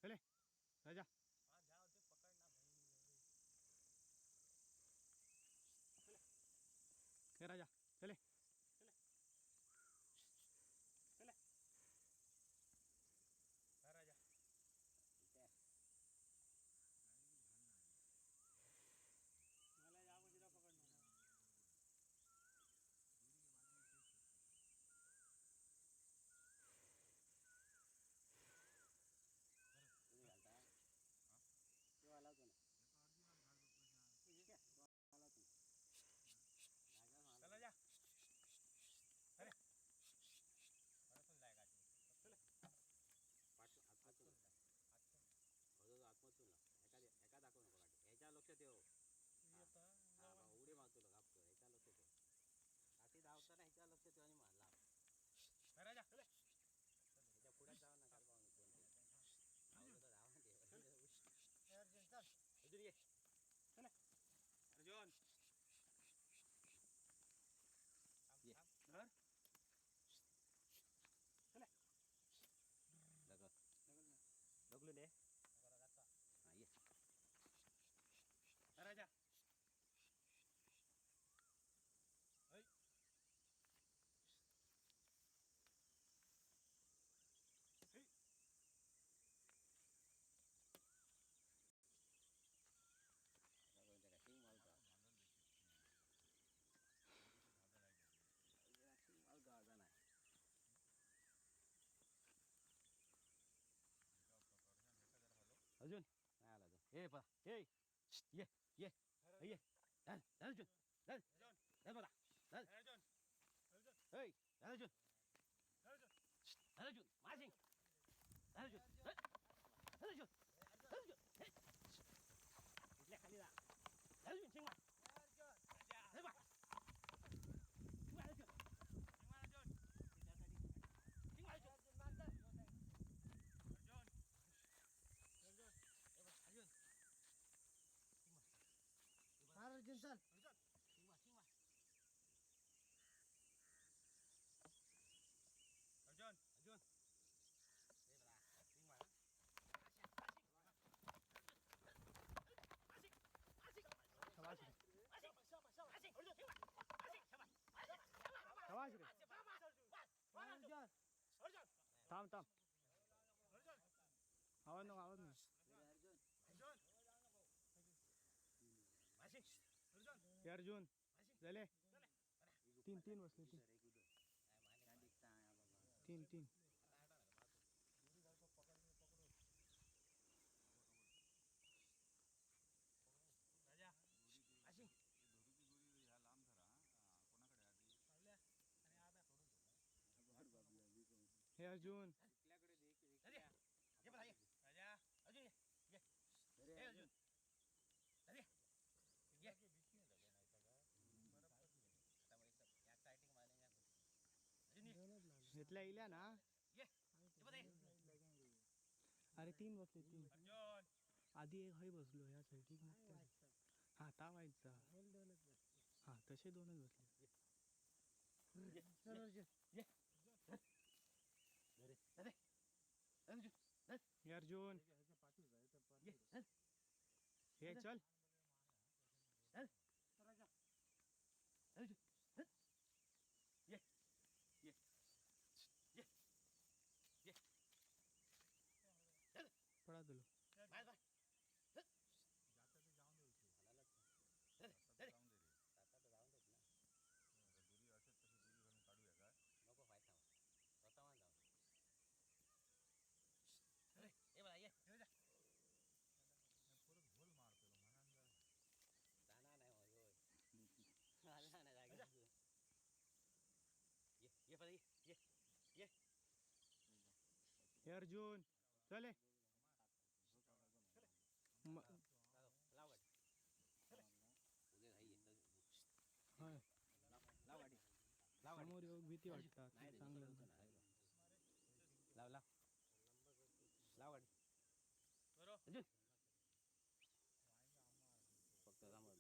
चले राजा जाओ ते पकड़ना भाई हे राजा चले चले चले राजा मला जाओ जिधर पकड़ना वाला तो ना चला जा अरे अरे पण जाएगा चल पाठ आत्महत्या आत्महत्या एका दाखव नको वाटे ह्याच्या लक्षात ठेव उडी मारतो गापतो ह्याच्या लक्षात ठेव काठी धावताना ह्याच्या लक्षात ठेव आणि मारला राजा चल ह्याच्या पुढे जाऊ नका पाहून कोण तर धावा दे अर्जुन चल अर्जुन ये चल अर्जुन ये धर चल लगलो दे हां ये राजा ओय हे सिंग मालता सिंग माल गाजा नाही अर्जुन नाही आला तो हे पा हे ये ये ये चल अर्जुन चल अर्जुन चल बघा चल अर्जुन अर्जुन हे अर्जुन अर्जुन अर्जुन मासिंग अर्जुन अर्जुन अर्जुन इथल्या खाली जा अर्जुन शिंगा अर्जुन हे बघ शिंगा अर्जुन शिंगा अर्जुन त्यासाठी शिंगा अर्जुन मारता अर्जुन अर्जुन हे बघ अर्जुन शिंगा मार अर्जुन चल अर्जुन शिंगा शिंगा अर्जुन अर्जुन हे बघा शिंगा शाबाश रे शाबाश रे थांब थांब आवाज नको हे अर्जुन झाले तीन तीन बसले तीन तीन राजा अशी दोरीची गोळी ह्या लांब धरा कोणाकडे आधी आणि आब्या सोडून हे अर्जुन इकल्याकडे दे राजा ये बघा ये राजा अर्जुन ये हे अर्जुन राजा ये के बीच में लगे नाही सगळं बरोबर आता वैस या साइटिंग मारने या अर्जुन ये घेतल्या इल्या ना ये बघा अरे तीन बसले तीन अर्जुन आधी एक हय बसलो या साईड हा ता व्हायचा हा तसे दोनच बसले हे अर्जुन हे चल पडा दिलो जाता ते जाऊन दे इथे जाऊन जाऊन दे रे आता तर जाऊन देत ना दुरी असेल तशी दुरी घालून काढूया काय नको फायदा स्वतः मान जाऊन अरे हे बघा ये परत गोल मारतो म्हणान जाणार नाही होय आला नाही जागा ये बघा ये हे अर्जुन चले लाव गाडी उद्या घाई लाव गाडी समोर येऊन भीती वाटतात चांगलं लाव लाव गाडी बरोबर फक्त नको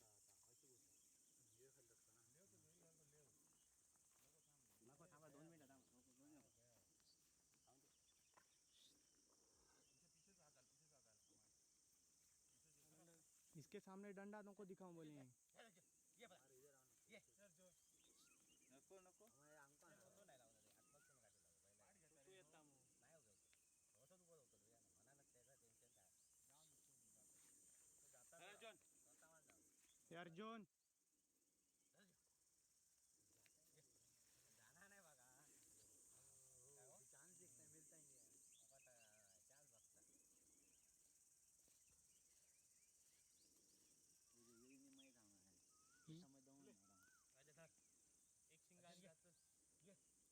थांबा 2 मिनिटं थांबा इसके सामने डंडा नको दिखाऊं बोले. ये बघा ये नको नको तो नाही लावणार रे आत्महत्या काढली तू येता मग नाही होत असं तू बोलतो रे मनाला त्याचं टेन्शन काय अर्जुन स्वतःवर जाऊ हे अर्जुन जाणार नाही बघा चान्स देखता मिळता चान्स बघता एक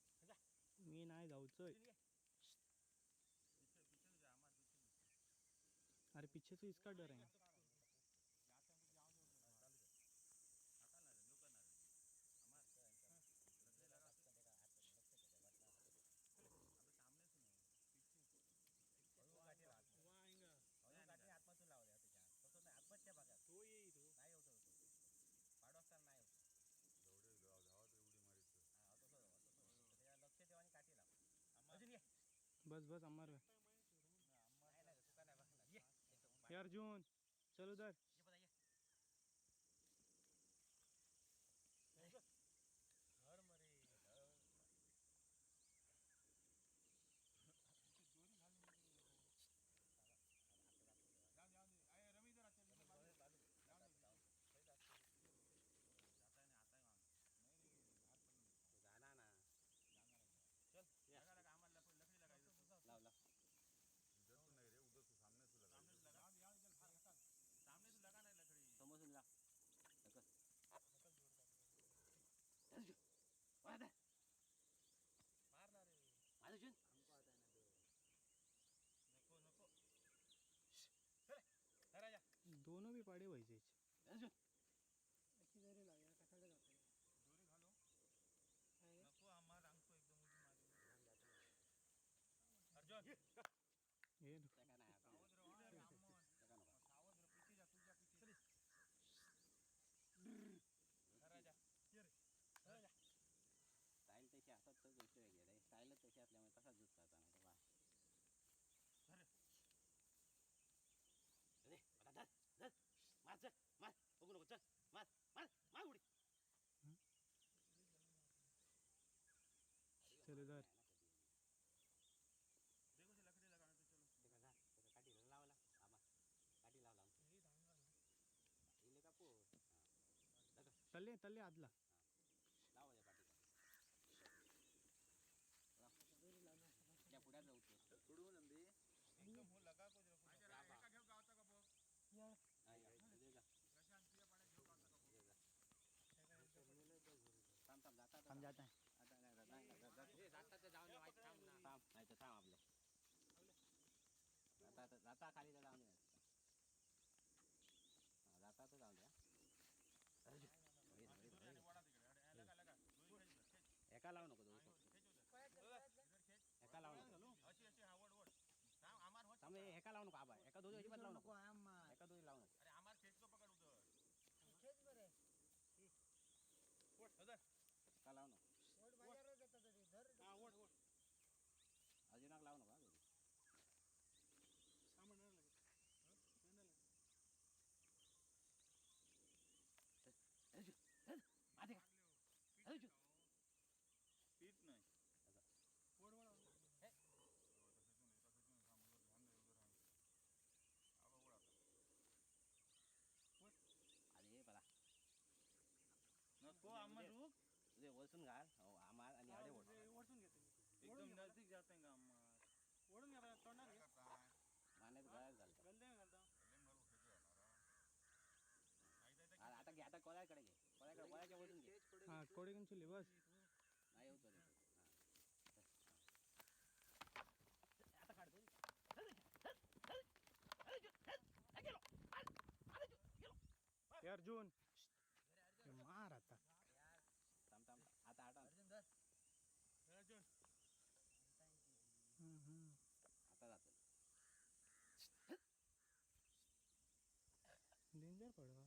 शिंगार मी नाही जाऊचोय. अरे पीछे से इसका डर है. आत्महत्या लावल्या त्याच्या तसं नाही आत्महत्या बघा तो येईल नाही होतो पाडू असताना नाही होतो एवढी मारित हा तसं त्याच्या लक्ष ठेवा आणि काठी लाव अजून ये बस बस अमर नाही नाही तुका नाही बघणार ये हे अर्जुन चल उधर. ये बघा ये घर मरे रमी जरा जाणार ना चल आम्हाला लकडी लगायचं लाव लाव इधर तो नहीं रे उधर तो सामने से लगा सामने से लगा नहीं लकड़ी समोसून लाव मारणार रे अर्जुन नको नको राजा दोनों भी पाडे व्हायचे. अर्जुन दोरी घालो नको आम्हाला अंगतो एकदम उडी मारी अर्जुन हे त्याका नाही आता सावध रहो रे अम्मन त्याका नको सावध रहो पीछे जा तुझ्या पीछे राजा ये रे राजा स्टाईल तशी असतात तर गोष्ट वेगळी आहे स्टाईलच तशी असल्यामुळे तसाच जुत करता नाही तर वा अरे बघा धर धर मार चल मार बघू नको चल मार मार मार उडी चल उधर. देखो से लकड़ी लगाना तो चलो ते का काठी लावला आमा काठी लावला इले का पो तल्ले तल्ले आदला. लावा त्या काठी या पुढ्यात जाऊ थोडू नंदी एकदम हो लगा को जरा एका घेऊ गावता का बघ थांब थांब जाता हम जाते हैं. आता नाही जाता तर जाऊन थांब नाही तर थांब आपले जाता खाली तर जाऊन जाता तर जाऊन द्या एका लावू नको एका लावू नको थांब एका लावू नको आबा एका दोघी अजिबात लावू नको एका दोघी लावू नको अरे हमार खेच को पकड़ उधर एका लावू नको अजून लावू नको माझे का पीत नाही अरे बघा नको आम्हा रुक तुझे वळसून घाल हो आम्हाला आणि आडे ओढ एकदम नजदीक जाते का आम्हा ओढून घ्या तोंडात घे. मान्यात गळ्यात घालतो गल्ले घालता. आता घे आता कोल्याकडे घे कोल्याच्या वळसून घे हा कोडे घेऊन चुली बस. नाही होत आता काढतो हे अर्जुन हे मार आता. थांब थांब आता आता आता जातो डेंजर पडवा.